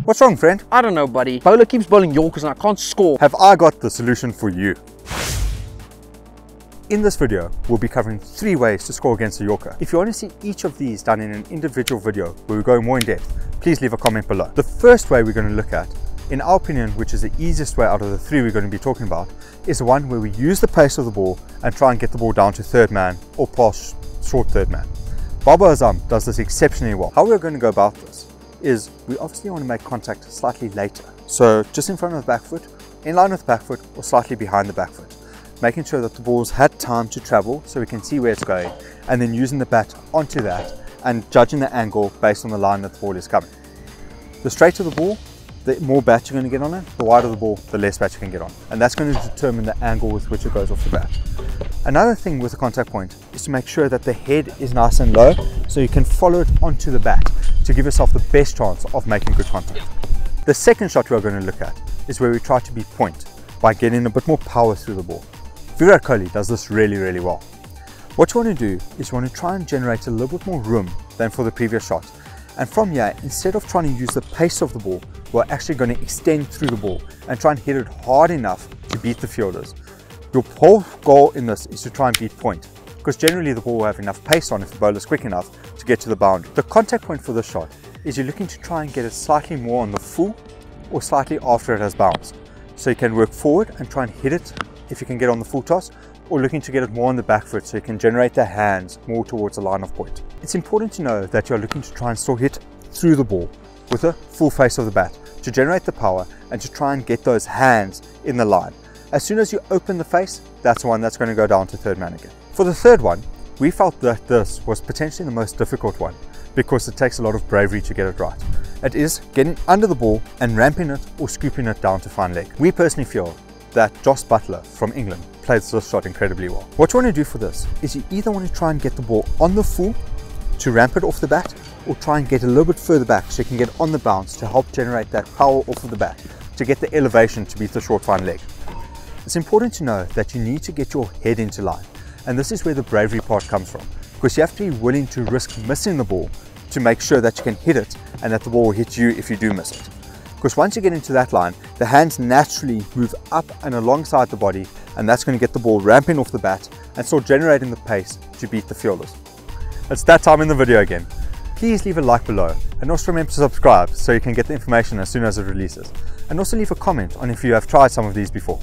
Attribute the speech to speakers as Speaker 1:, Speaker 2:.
Speaker 1: What's wrong, friend?
Speaker 2: I don't know, buddy. Bowler keeps bowling Yorkers and I can't score.
Speaker 1: Have I got the solution for you? In this video, we'll be covering 3 ways to score against a Yorker. If you want to see each of these done in an individual video where we go more in depth, please leave a comment below. The first way we're going to look at, in our opinion, which is the easiest way out of the 3 we're going to be talking about, is the one where we use the pace of the ball and try and get the ball down to third man or past short third man. Baba Azam does this exceptionally well. How we're going to go about this is we obviously want to make contact slightly later. So just in front of the back foot, in line with the back foot, or slightly behind the back foot. Making sure that the ball's had time to travel so we can see where it's going, and then using the bat onto that and judging the angle based on the line that the ball is coming. The straighter the ball, the more bat you're going to get on it. The wider the ball, the less bat you can get on. And that's going to determine the angle with which it goes off the bat. Another thing with the contact point is to make sure that the head is nice and low so you can follow it onto the bat to give yourself the best chance of making good contact. The second shot we're going to look at is where we try to be point by getting a bit more power through the ball. Virat Kohli does this really well. What you want to do is you want to try and generate a little bit more room than for the previous shot. And from here, instead of trying to use the pace of the ball, we're actually going to extend through the ball and try and hit it hard enough to beat the fielders. Your whole goal in this is to try and beat point, because generally the ball will have enough pace on if the bowler's quick enough to get to the boundary. The contact point for this shot is you're looking to try and get it slightly more on the full or slightly after it has bounced. So you can work forward and try and hit it if you can get on the full toss, or looking to get it more on the back foot so you can generate the hands more towards the line of point. It's important to know that you're looking to try and still hit through the ball with the full face of the bat to generate the power and to try and get those hands in the line. As soon as you open the face, that's the one that's going to go down to third man again. For the third one, we felt that this was potentially the most difficult one because it takes a lot of bravery to get it right. It is getting under the ball and ramping it or scooping it down to fine leg. We personally feel that Josh Butler from England plays this shot incredibly well. What you want to do for this is you either want to try and get the ball on the full to ramp it off the bat, or try and get a little bit further back so you can get on the bounce to help generate that power off of the bat to get the elevation to beat the short fine leg. It's important to know that you need to get your head into line, and this is where the bravery part comes from, because you have to be willing to risk missing the ball to make sure that you can hit it and that the ball will hit you if you do miss it. Because once you get into that line, the hands naturally move up and alongside the body, and that's going to get the ball ramping off the bat and start generating the pace to beat the fielders. It's that time in the video again. Please leave a like below, and also remember to subscribe so you can get the information as soon as it releases. And also leave a comment on if you have tried some of these before.